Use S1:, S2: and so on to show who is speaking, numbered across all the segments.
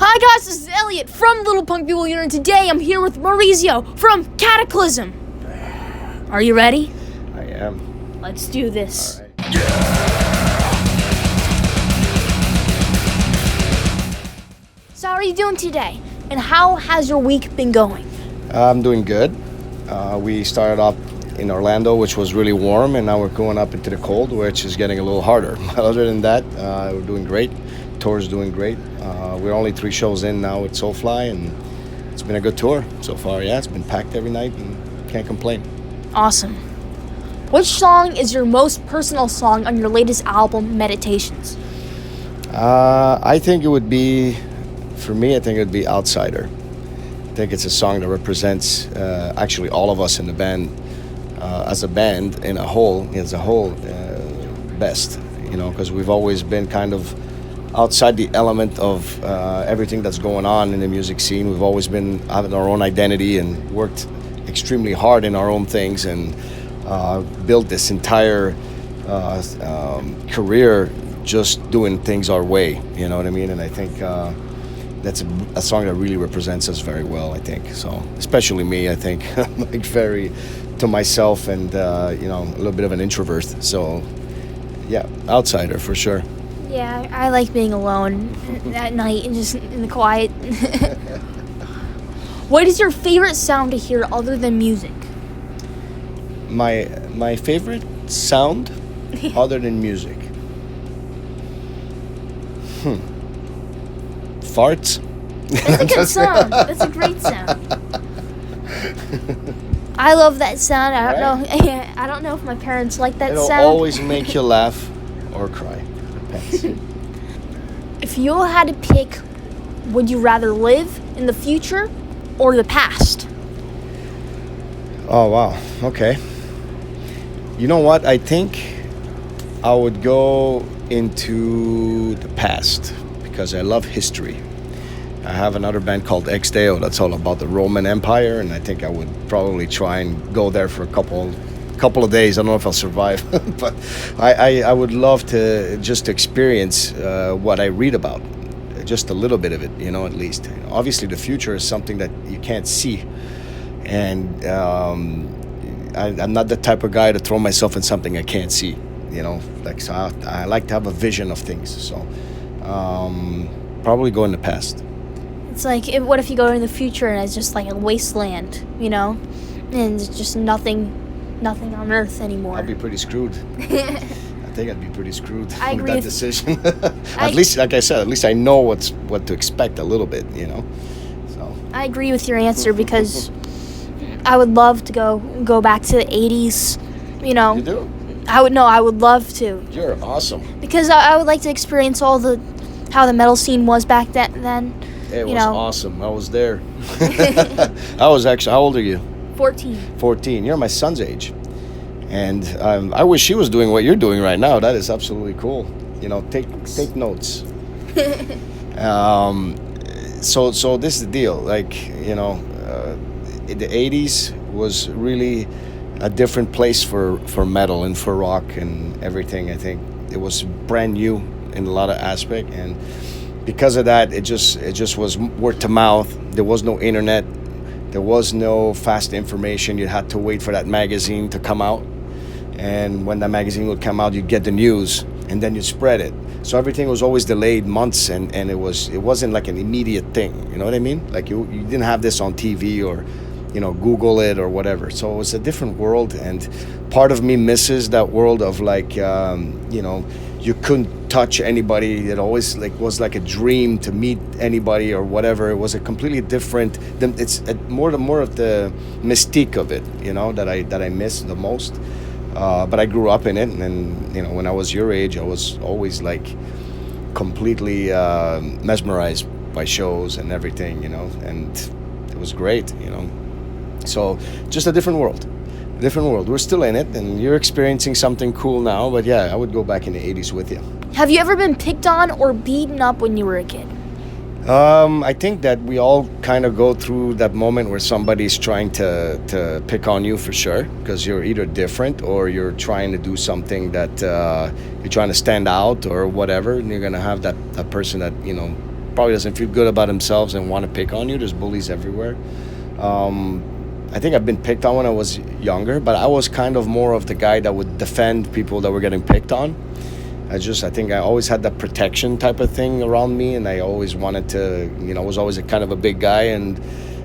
S1: Hi guys, this is Elliot from Little Punk People Unit, and today I'm here with Maurizio from KATAKLYSM. Are you ready?
S2: I am.
S1: Let's do this.
S2: All right.
S1: So how are you doing today? And how has your week been going?
S2: I'm doing good. We started up in Orlando, which was really warm, and now we're going up into the cold, which is getting a little harder. Other than that, we're doing great. Tour's doing great. We're only 3 shows in now with Soulfly, and it's been a good tour so far. Yeah, it's been packed every night, and can't complain.
S1: Awesome. Which song is your most personal song on your latest album, Meditations?
S2: I think it would be, for me, I think it would be Outsider. I think it's a song that represents actually all of us in the band, as a band as a whole, best. You know, because we've always been kind of outside the element of everything that's going on in the music scene. We've always been having our own identity and worked extremely hard in our own things and built this entire career just doing things our way. You know what I mean? And I think that's a song that really represents us very well, I think. So, especially me, I think. I'm like very to myself and, you know, a little bit of an introvert. So, yeah, Outsider for sure.
S1: Yeah, I like being alone at night and just in the quiet. What is your favorite sound to hear other than music?
S2: My favorite sound other than music. Farts.
S1: That's a good sound. That's a great sound. I love that sound. I don't know. Yeah, I don't know if my parents like that
S2: It'll
S1: sound.
S2: always make you laugh or cry. Depends.
S1: If you had to pick, would you rather live in the future or the past?
S2: Oh wow. Okay. You know what? I think I would go into the past because I love history. I have another band called Ex Deo that's all about the Roman Empire, and I think I would probably try and go there for a couple of days. I don't know if I'll survive, but I would love to just experience what I read about, just a little bit of it, you know, at least. Obviously, the future is something that you can't see, and I'm not the type of guy to throw myself in something I can't see, you know. Like, so I like to have a vision of things. So probably go in the past.
S1: It's like, what if you go in the future and it's just like a wasteland, you know, and it's just nothing on Earth anymore.
S2: I'd be pretty screwed. I think I'd be pretty screwed
S1: I
S2: with
S1: agree
S2: that
S1: with-
S2: decision. At least, like I said, at least I know what to expect a little bit, you know. So
S1: I agree with your answer because I would love to go back to the 80s, you know.
S2: you do.
S1: I would love to.
S2: You're awesome.
S1: Because I would like to experience how the metal scene was back then.
S2: It
S1: You
S2: was
S1: know.
S2: awesome. I was there. I was actually. How old are you?
S1: 14.
S2: 14. You're my son's age, and I wish he was doing what you're doing right now. That is absolutely cool. You know, take notes. So this is the deal. Like, you know, the 80s was really a different place for metal and for rock and everything. I think it was brand new in a lot of aspect, and because of that, it just was word of mouth. There was no internet. There was no fast information. You had to wait for that magazine to come out, and when that magazine would come out, you'd get the news, and then you'd spread it. So everything was always delayed months, and it wasn't like an immediate thing. You know what I mean? Like you didn't have this on TV or, you know, Google it or whatever. So it was a different world, and part of me misses that world of like, you know, you couldn't touch anybody. It always was like a dream to meet anybody or whatever. It was a completely different. It's more of the mystique of it, you know, that I miss the most. But I grew up in it, and then, you know, when I was your age, I was always like completely mesmerized by shows and everything, you know, and it was great, you know. So just a different world. We're still in it, and you're experiencing something cool now. But yeah, I would go back in the 80s with you.
S1: Have you ever been picked on or beaten up when you were a kid?
S2: I think that we all kind of go through that moment where somebody's trying to pick on you for sure, because you're either different or you're trying to do something that you're trying to stand out or whatever, and you're gonna have that person that, you know, probably doesn't feel good about themselves and want to pick on you. There's bullies everywhere. I think I've been picked on when I was younger, but I was kind of more of the guy that would defend people that were getting picked on. I think I always had that protection type of thing around me, and I always wanted to, was always a kind of a big guy, and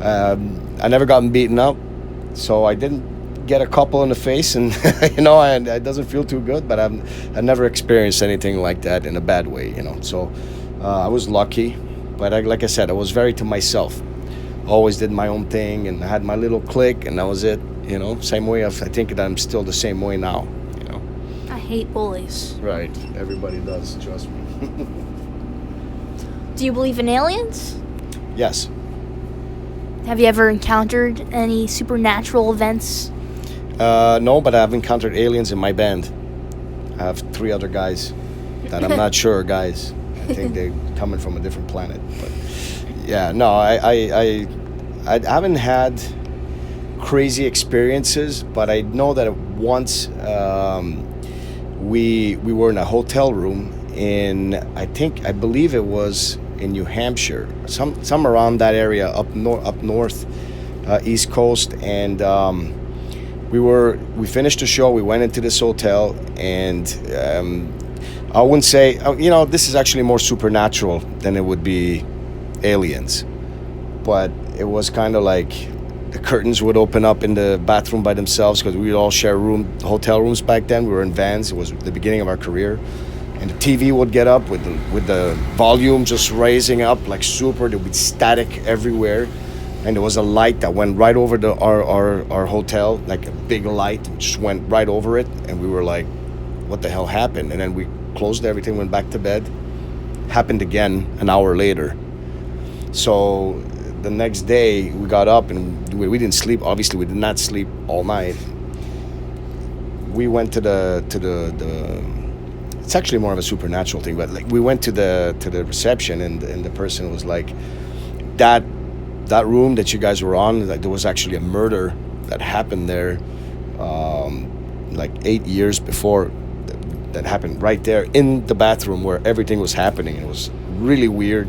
S2: I never gotten beaten up, so I didn't get a couple in the face, and and it doesn't feel too good, but I never experienced anything like that in a bad way, So I was lucky, but like I said, I was very to myself. Always did my own thing, and I had my little clique, and that was it. Same way. I think that I'm still the same way now.
S1: I hate bullies.
S2: Right. Everybody does. Trust me.
S1: Do you believe in aliens?
S2: Yes.
S1: Have you ever encountered any supernatural events?
S2: No, but I've encountered aliens in my band. I have 3 other guys that I'm not sure are guys. I think they're coming from a different planet. But yeah, no, I haven't had crazy experiences, but I know that once we were in a hotel room I believe it was in New Hampshire, some around that area, up north, East Coast, and we finished the show. We went into this hotel, and I wouldn't say, this is actually more supernatural than it would be aliens, but it was kind of like the curtains would open up in the bathroom by themselves, because we would all share hotel rooms back then. We were in vans. It was the beginning of our career, and the TV would get up with the volume just raising up like super. There would be static everywhere, and there was a light that went right over our hotel, like a big light, just went right over it, and we were like, what the hell happened? And then we closed everything, went back to bed. Happened again an hour later. So the next day we got up, and we didn't sleep. Obviously, we did not sleep all night. We went to the it's actually more of a supernatural thing, but like we went to the reception, and the person was like, that room that you guys were on, like there was actually a murder that happened there, like 8 years before. That happened right there in the bathroom where everything was happening. It was really weird,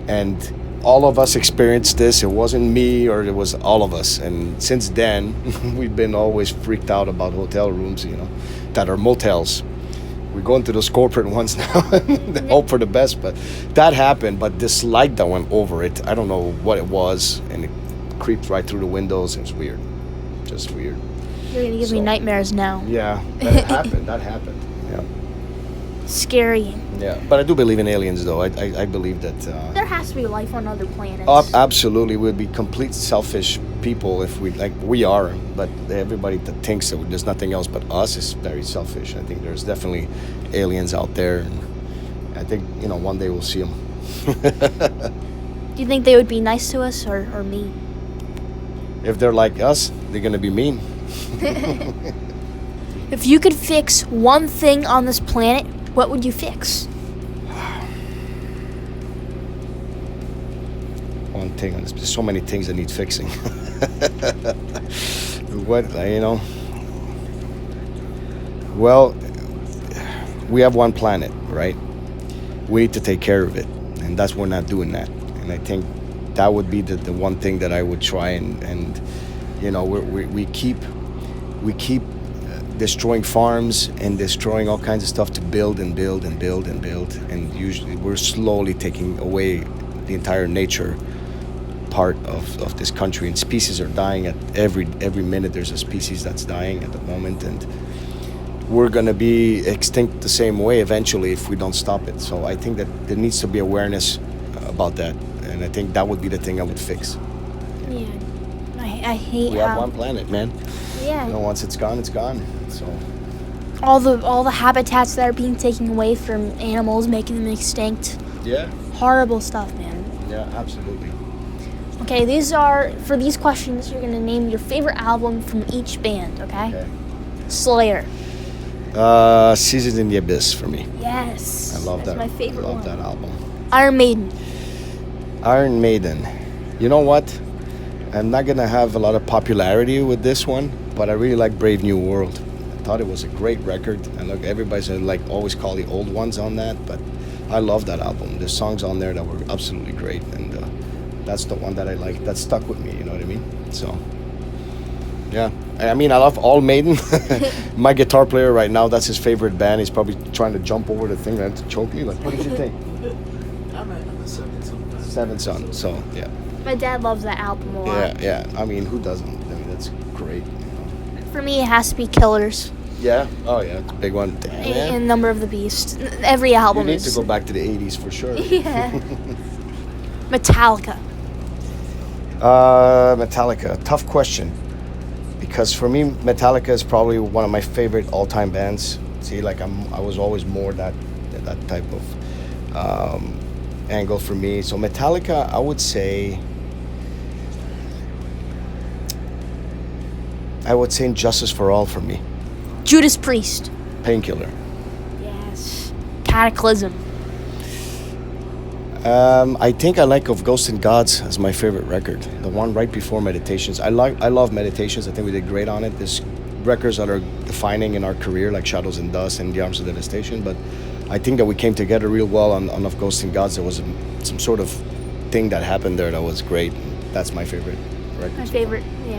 S2: and all of us experienced this. It wasn't me, or it was all of us. And since then, we've been always freaked out about hotel rooms, that are motels. We go into those corporate ones now and hope for the best, but that happened. But this light that went over it, I don't know what it was, and it creeped right through the windows. It was weird, just weird.
S1: You're gonna give me nightmares now.
S2: Yeah, that happened. Yeah.
S1: Scary.
S2: Yeah, but I do believe in aliens, though. I believe that
S1: there has to be life on other planets.
S2: Absolutely, we'd be complete selfish people if we are. But everybody that thinks that there's nothing else but us is very selfish. I think there's definitely aliens out there, and I think one day we'll see them.
S1: Do you think they would be nice to us or mean?
S2: If they're like us, they're gonna be mean.
S1: If you could fix one thing on this planet, what would you fix?
S2: One thing. There's so many things that need fixing. Well, we have one planet, right? We need to take care of it, and we're not doing that. And I think that would be the one thing that I would try and we keep destroying farms and destroying all kinds of stuff to build, and usually we're slowly taking away the entire nature part of this country, and species are dying at every minute. There's a species that's dying at the moment, and we're going to be extinct the same way eventually if we don't stop it. So I think that there needs to be awareness about that, and I think that would be the thing I would fix.
S1: Yeah, I hate
S2: we have one planet, man.
S1: Yeah.
S2: Once it's gone, it's gone. So
S1: all the habitats that are being taken away from animals, making them extinct.
S2: Yeah.
S1: Horrible stuff, man.
S2: Yeah, absolutely.
S1: Okay, for these questions, you're gonna name your favorite album from each band. Okay. Slayer.
S2: Seasons in the Abyss for me.
S1: Yes.
S2: I love that.
S1: That's my favorite
S2: I love
S1: one.
S2: that album.
S1: Iron Maiden.
S2: Iron Maiden. You know what? I'm not gonna have a lot of popularity with this one, but I really like Brave New World. I thought it was a great record. And look, everybody's like always call the old ones on that, but I love that album. There's songs on there that were absolutely great, and that's the one that I like. That stuck with me. You know what I mean? So, yeah. I mean, I love all Maiden. My guitar player right now, that's his favorite band. He's probably trying to jump over the thing and to choke me. But what did you think?
S3: I'm a Seventh Son fan.
S2: Seventh Son. So yeah.
S1: My dad loves that album a lot.
S2: Yeah. I mean, who doesn't? I mean, that's great.
S1: For me, it has to be Killers
S2: Yeah. Oh yeah, it's a big one. Damn, man.
S1: and Number of the Beast. Every
S2: You
S1: album
S2: need
S1: is.
S2: to go back to the '80s for sure.
S1: Yeah. Metallica.
S2: Metallica. Tough question. Because for me, Metallica is probably one of my favorite all-time bands. See, like I was always more that type of angle for me. So Metallica, I would say Injustice for All for me.
S1: Judas Priest.
S2: Painkiller.
S1: Yes. Cataclysm.
S2: I think I like Of Ghosts and Gods as my favorite record. The one right before Meditations. I love Meditations. I think we did great on it. There's records that are defining in our career, like Shadows and Dust and The Arms of Devastation. But I think that we came together real well on Of Ghosts and Gods. There was some sort of thing that happened there that was great. That's my favorite record.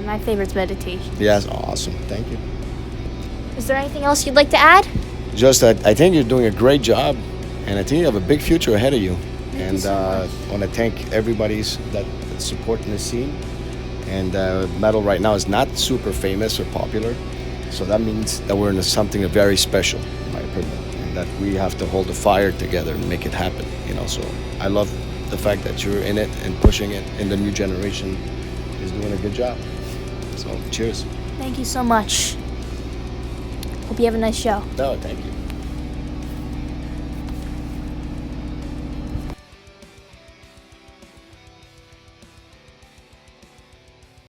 S1: My favorite's Meditation.
S2: Yes, awesome. Thank you.
S1: Is there anything else you'd like to add?
S2: Just that I think you're doing a great job, and I think you have a big future ahead of you. And I want to thank everybody's that's supporting the scene. And metal right now is not super famous or popular, so that means that we're into something very special, in my opinion, and that we have to hold the fire together and make it happen. You know, so I love the fact that you're in it and pushing it, and the new generation is doing a good job. So cheers.
S1: Thank you so much. Hope you have a nice show.
S2: No, thank you.